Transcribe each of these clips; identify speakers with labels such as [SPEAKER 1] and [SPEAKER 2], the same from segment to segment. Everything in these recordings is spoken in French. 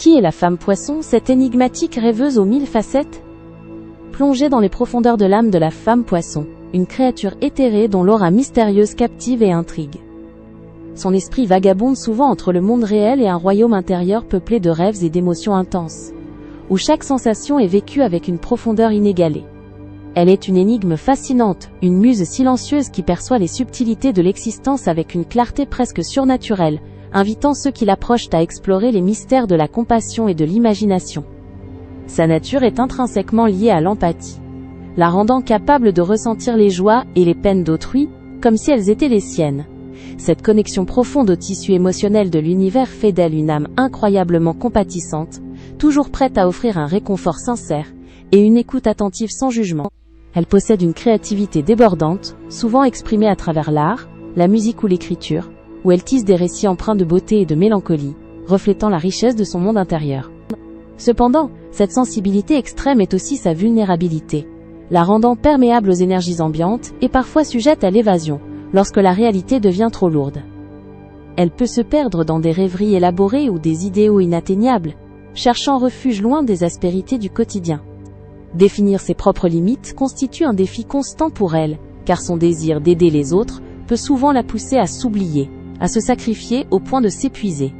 [SPEAKER 1] Qui est la femme poisson, cette énigmatique rêveuse aux 1000 facettes? Plongée dans les profondeurs de l'âme de la femme poisson, une créature éthérée dont l'aura mystérieuse captive et intrigue. Son esprit vagabonde souvent entre le monde réel et un royaume intérieur peuplé de rêves et d'émotions intenses, où chaque sensation est vécue avec une profondeur inégalée. Elle est une énigme fascinante, une muse silencieuse qui perçoit les subtilités de l'existence avec une clarté presque surnaturelle, invitant ceux qui l'approchent à explorer les mystères de la compassion et de l'imagination. Sa nature est intrinsèquement liée à l'empathie, la rendant capable de ressentir les joies et les peines d'autrui, comme si elles étaient les siennes. Cette connexion profonde au tissu émotionnel de l'univers fait d'elle une âme incroyablement compatissante, toujours prête à offrir un réconfort sincère et une écoute attentive sans jugement. Elle possède une créativité débordante, souvent exprimée à travers l'art, la musique ou l'écriture, où elle tisse des récits empreints de beauté et de mélancolie, reflétant la richesse de son monde intérieur. Cependant, cette sensibilité extrême est aussi sa vulnérabilité, la rendant perméable aux énergies ambiantes et parfois sujette à l'évasion, lorsque la réalité devient trop lourde. Elle peut se perdre dans des rêveries élaborées ou des idéaux inatteignables, cherchant refuge loin des aspérités du quotidien. Définir ses propres limites constitue un défi constant pour elle, car son désir d'aider les autres peut souvent la pousser à s'oublier, à se sacrifier au point de s'épuiser.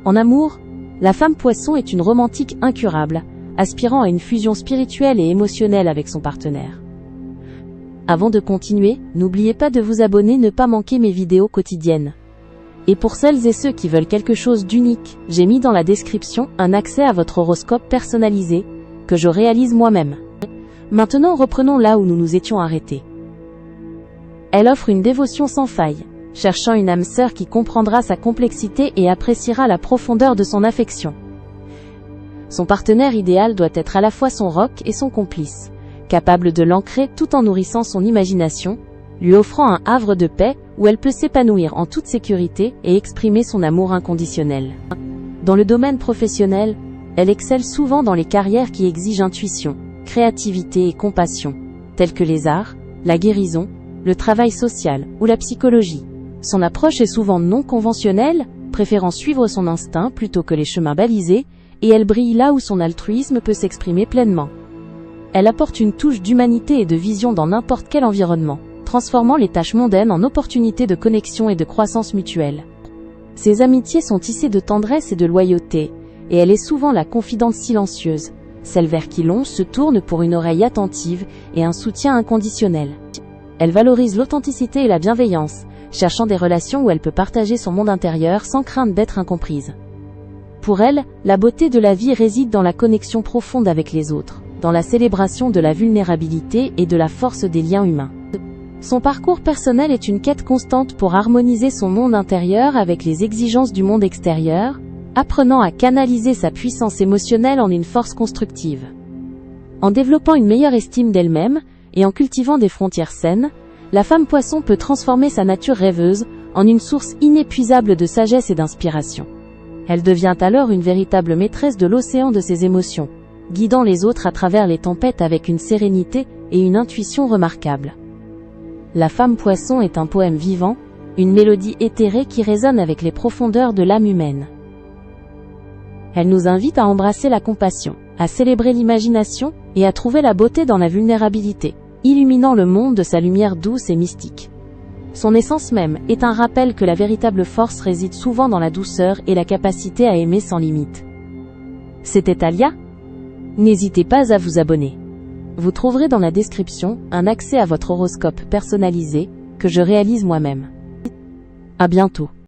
[SPEAKER 1] En amour, la femme poisson est une romantique incurable, aspirant à une fusion spirituelle et émotionnelle avec son partenaire. Avant de continuer, n'oubliez pas de vous abonner, ne pas manquer mes vidéos quotidiennes. Et pour celles et ceux qui veulent quelque chose d'unique, j'ai mis dans la description un accès à votre horoscope personnalisé, que je réalise moi-même. Maintenant reprenons là où nous nous étions arrêtés. Elle offre une dévotion sans faille, cherchant une âme sœur qui comprendra sa complexité et appréciera la profondeur de son affection. Son partenaire idéal doit être à la fois son roc et son complice, capable de l'ancrer tout en nourrissant son imagination, lui offrant un havre de paix où elle peut s'épanouir en toute sécurité et exprimer son amour inconditionnel. Dans le domaine professionnel, elle excelle souvent dans les carrières qui exigent intuition, créativité et compassion, telles que les arts, la guérison, le travail social ou la psychologie. Son approche est souvent non conventionnelle, préférant suivre son instinct plutôt que les chemins balisés, et elle brille là où son altruisme peut s'exprimer pleinement. Elle apporte une touche d'humanité et de vision dans n'importe quel environnement, transformant les tâches mondaines en opportunités de connexion et de croissance mutuelle. Ses amitiés sont tissées de tendresse et de loyauté, et elle est souvent la confidente silencieuse, celle vers qui l'on se tourne pour une oreille attentive et un soutien inconditionnel. Elle valorise l'authenticité et la bienveillance, cherchant des relations où elle peut partager son monde intérieur sans crainte d'être incomprise. Pour elle, la beauté de la vie réside dans la connexion profonde avec les autres, dans la célébration de la vulnérabilité et de la force des liens humains. Son parcours personnel est une quête constante pour harmoniser son monde intérieur avec les exigences du monde extérieur, apprenant à canaliser sa puissance émotionnelle en une force constructive. En développant une meilleure estime d'elle-même, et en cultivant des frontières saines, la femme poisson peut transformer sa nature rêveuse en une source inépuisable de sagesse et d'inspiration. Elle devient alors une véritable maîtresse de l'océan de ses émotions, guidant les autres à travers les tempêtes avec une sérénité et une intuition remarquables. La femme poisson est un poème vivant, une mélodie éthérée qui résonne avec les profondeurs de l'âme humaine. Elle nous invite à embrasser la compassion, à célébrer l'imagination et à trouver la beauté dans la vulnérabilité, illuminant le monde de sa lumière douce et mystique. Son essence même est un rappel que la véritable force réside souvent dans la douceur et la capacité à aimer sans limite. C'était Alia. N'hésitez pas à vous abonner. Vous trouverez dans la description un accès à votre horoscope personnalisé, que je réalise moi-même. À bientôt.